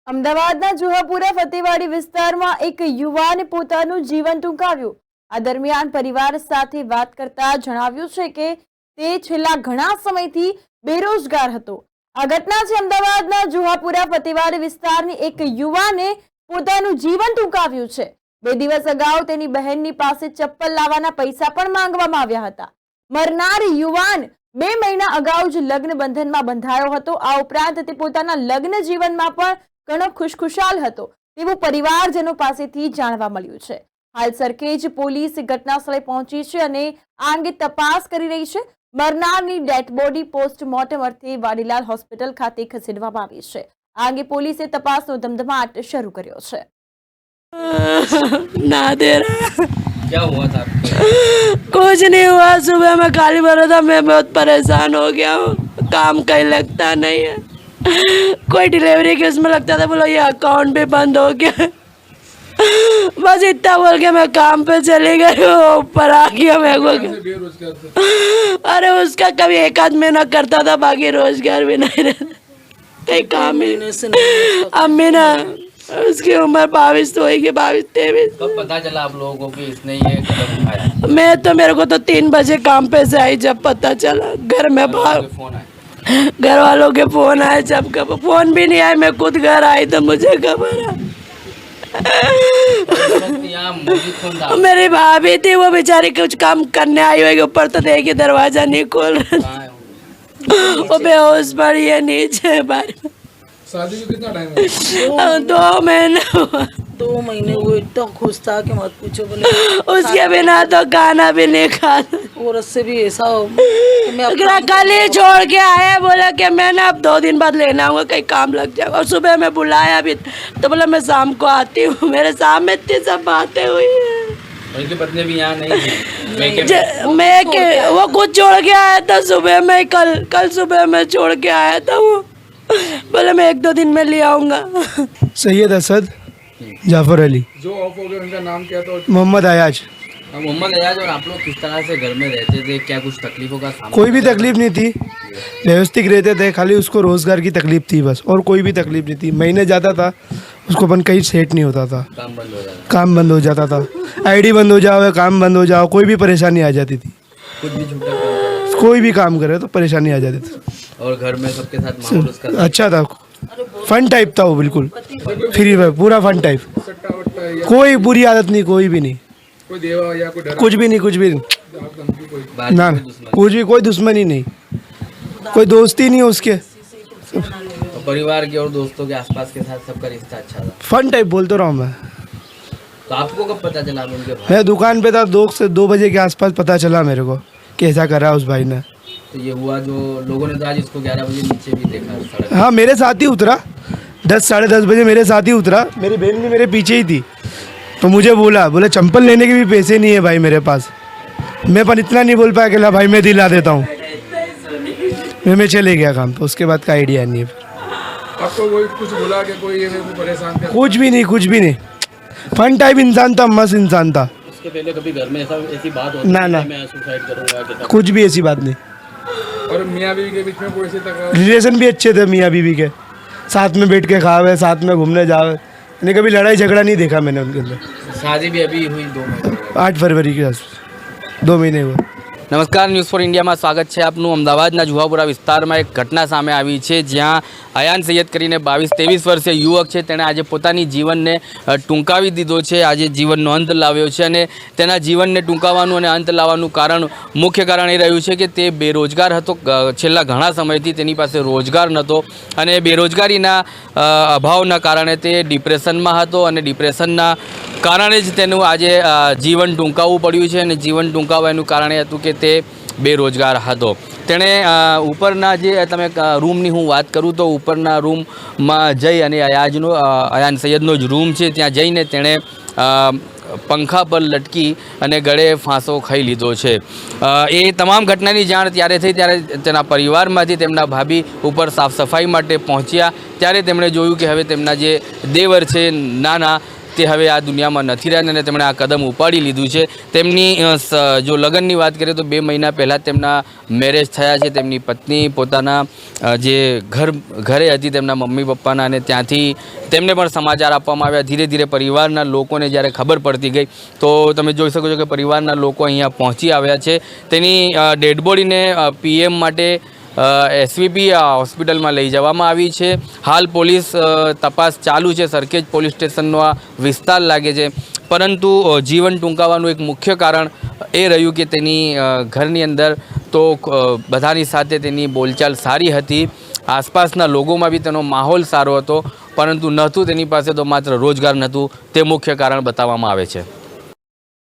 અમદાવાદના જુહાપુરા ફતેવાડી વિસ્તારમાં એક યુવાને પોતાનું જીવન ટૂંકાવ્યું। આ દરમિયાન પરિવાર સાથે વાત કરતા જણાવ્યું છે કે તે છેલ્લા ઘણા સમયથી બેરોજગાર હતો। આ ઘટના છે અમદાવાદના જુહાપુરા ફતેવાડી વિસ્તારની એક યુવાને પોતાનું જીવન ટૂંકાવ્યું છે। 2 દિવસ અગાઉ તેની બહેનની પાસે ચપ્પલ લાવવાના પૈસા પણ માંગવામાં આવ્યા હતા। મરનાર યુવાન 2 મહિના અગાઉ જ લગ્ન બંધનમાં બંધાયો હતો। આ ઉપરાંત તે પોતાના લગ્ન જીવનમાં પણ ઘણો ખુશખુશાલ હતો તેવું પરિવારજનો પાસેથી જાણવા મળ્યું છે। હાલ સરખેજ પોલીસ ઘટના સ્થળે પહોંચી છે અને આ અંગે તપાસ કરી રહી છે। મરનારની ડેડ બોડી પોસ્ટમોર્ટમ અર્થે વાડીલાલ હોસ્પિટલ ખાતે ખસેડવામાં આવી છે। આ અંગે પોલીસે તપાસનો ધમધમાટ શરૂ કર્યો છે। ना दे रहा। क्या हुआ था? कुछ नहीं हुआ। सुबह में खाली भरा था। मैं बहुत परेशान हो गया हूँ। काम कहीं लगता नहीं है। कोई डिलीवरी के उसमें लगता था, बोलो ये अकाउंट भी बंद हो गया। बस इतना बोल के मैं काम पे चली गई हूँ। ऊपर आ गया मैं को। अरे उसका कभी एक आध महीना करता था, बाकी रोजगार भी नहीं रहता, कहीं काम ही नहीं। अम्मी ना उसकी उम्र 22 तो होगी, 22-23। कब पता चला आप लोगों को कि इसने ये कदम उठाया? मैं तो मेरे को तो 3 बजे काम पे से आई जब पता चला। घर में बाहर फोन आया? घर वालों के फोन आए, जब कब फोन भी नहीं आए, मैं खुद घर आई तो मुझे खबर है। यहाँ मौजूद कौन था? मेरी भाभी थी, वो बेचारी कुछ काम करने आई हुई, ऊपर तो देखिए दरवाजा नहीं खोल रहा। कहाँ है वो? वो बेहोश पड़ी है नीचे बाहर। शादी को कितना टाइम हुआ? 2 महीने हुआ। 2 महीने हुए, इतना खुश था कि मत पूछो। बोले उसके बिना तो खाना भी नहीं खाता। औरत से भी ऐसा हो कि मैं अपना कल ही छोड़ के आया, बोला कि मैं ना अब 2 दिन बाद लेना आऊँगा, कहीं काम लग जाएगा। और सुबह में बुलाया भी तो बोला मैं शाम को आती हूँ। मेरे सामने इतनी सब बातें हुई हैं। उनकी पत्नी भी यहाँ नहीं थी? मैं के वो खुद छोड़ के आया था सुबह में। कल सुबह में छोड़ के आया था वो। बोले मैं 1-2 दिन में ले आऊँगा। सैयद असद जाफर अली। जो ऑफ हो गए उनका नाम क्या था? मोहम्मद अयाज। मोहम्मद अयाज। और आप लोग किस तरह से घर में रहते थे? क्या कुछ तकलीफों का सामना? कोई भी तकलीफ नहीं थी, व्यवस्थित रहते थे। खाली उसको रोजगार की तकलीफ थी बस, और कोई भी तकलीफ नहीं थी। महीने जाता था, उसको अपन कहीं सेट नहीं होता था। काम बंद हो जाता? काम बंद हो जाता था, आईडी बंद हो जाओ, काम बंद हो जाओ, कोई भी परेशानी आ जाती थी। कुछ भी छूटा करता? कोई भी काम करे तो परेशानी आ जाती थी। और घर में सबके साथ माहौल उसका अच्छा था, फन टाइप था वो, बिल्कुल फ्री, पूरा फन टाइप। कोई बुरी आदत नहीं, कोई भी नहीं, कोई देवा या कोई कुछ भी नहीं, कुछ भी नहीं ना, कुछ भी, कोई दुश्मनी नहीं, कोई दोस्ती नहीं उसके। परिवार के और दोस्तों के आसपास के साथ सबका रिश्ता अच्छा था? फन टाइप बोलते रहा हूँ मैं। तो आपको कब पता चला उनके भाई? मैं दुकान पे था, 2 बजे के आसपास पता चला मेरे को कि ऐसा करा उस भाई ने। तो ये हुआ जो लोगों ने तो आज इसको 11 बजे नीचे भी देखा सड़क। हाँ, मेरे साथ ही उतरा, 10-10:30 बजे मेरे साथ ही उतरा। मेरी बहन भी मेरे पीछे ही थी, तो मुझे बोला चंपल लेने के भी पैसे नहीं है भाई मेरे पास। मैं पर इतना नहीं बोल पाया कि ला भाई मैं दिला देता हूँ। मैं चले गया काम पे, उसके बाद का आइडिया नहीं है। आपको कोई कुछ बोला कि कोई ये परेशान कर? कुछ भी नहीं, कुछ भी नहीं। फन टाइप इंसान था, मस्त इंसान था। उसके पहले कभी घर में ऐसी बात होती ना, मैं सुसाइड करूंगा? कुछ भी ऐसी बात नहीं। और मियाँ बीवी के बीच में कोई सी तकरार? रिलेशन भी अच्छे थे मियाँ बीवी के, साथ में बैठ के खावे, साथ में घूमने जावे। मैंने कभी लड़ाई झगड़ा नहीं देखा मैंने उनके अंदर। शादी भी अभी हुई 2 महीने? 8 फरवरी के आसपास 2 महीने हुए। નમસ્કાર, ન્યૂઝ ફોર ઇન્ડિયામાં સ્વાગત છે આપનું। અમદાવાદના જુહાપુરા વિસ્તારમાં એક ઘટના સામે આવી છે, જ્યાં અયાન સૈયદ કરીને 22-23 વર્ષીય યુવક છે, તેણે આજે પોતાની જીવનને ટૂંકાવી દીધો છે। આજે જીવનનો અંત લાવ્યો છે અને તેના જીવનને ટૂંકાવવાનું અને અંત લાવવાનું કારણ, મુખ્ય કારણ એ રહ્યું છે કે તે બેરોજગાર હતો। છેલ્લા ઘણા સમયથી તેની પાસે રોજગાર નહોતો અને બેરોજગારીના અભાવના કારણે તે ડિપ્રેશનમાં હતો અને ડિપ્રેશનના કારણે જ તેનું આજે જીવન ટૂંકાવવું પડ્યું છે। અને જીવન ટૂંકાવવાનું કારણ એ હતું કે તે બેરોજગાર હતો। તેણે ઉપરના જે તમે રૂમની હું વાત કરું તો ઉપરના રૂમમાં જઈ અને અયાન સૈયદનો જ રૂમ છે, ત્યાં જઈને તેણે પંખા પર લટકી અને ગળે ફાંસો ખાઈ લીધો છે। એ તમામ ઘટનાની જાણ ત્યારે થઈ ત્યારે તેના પરિવારમાંથી તેમના ભાભી ઉપર સાફ સફાઈ માટે પહોંચ્યા, ત્યારે તેમણે જોયું કે હવે તેમના જે દેવર છે નાના, તે હવે આ દુનિયામાં નથી રહ્યા અને તેમણે આ કદમ ઉપાડી લીધું છે. તેમની જો લગ્નની વાત કરીએ તો 2 મહિના પહેલાં તેમના મેરેજ થયા છે. તેમની પત્ની પોતાના જે ઘરે હતી તેમના મમ્મી પપ્પાના, અને ત્યાંથી તેમને પણ સમાચાર આપવામાં આવ્યા. ધીરે ધીરે પરિવારના લોકોને જ્યારે ખબર પડતી ગઈ તો તમે જોઈ શકો છો કે પરિવારના લોકો અહીંયા પહોંચી આવ્યા છે. તેની ડેડ બોડીને પીએમ માટે એસવીપી હોસ્પિટલમાં લઈ જવામાં આવી છે. હાલ પોલીસ તપાસ ચાલુ છે. સરખેજ પોલીસ સ્ટેશનનો આ વિસ્તાર લાગે છે, પરંતુ જીવન ટૂંકાવાનું એક મુખ્ય કારણ એ રહ્યું કે તેની ઘરની અંદર તો બધાની સાથે તેની બોલચાલ સારી હતી, આસપાસના લોકોમાં બી તેનો માહોલ સારો હતો, પરંતુ નહોતું તેની પાસે તો માત્ર રોજગાર નહોતું. તે મુખ્ય કારણ બતાવવામાં આવે છે.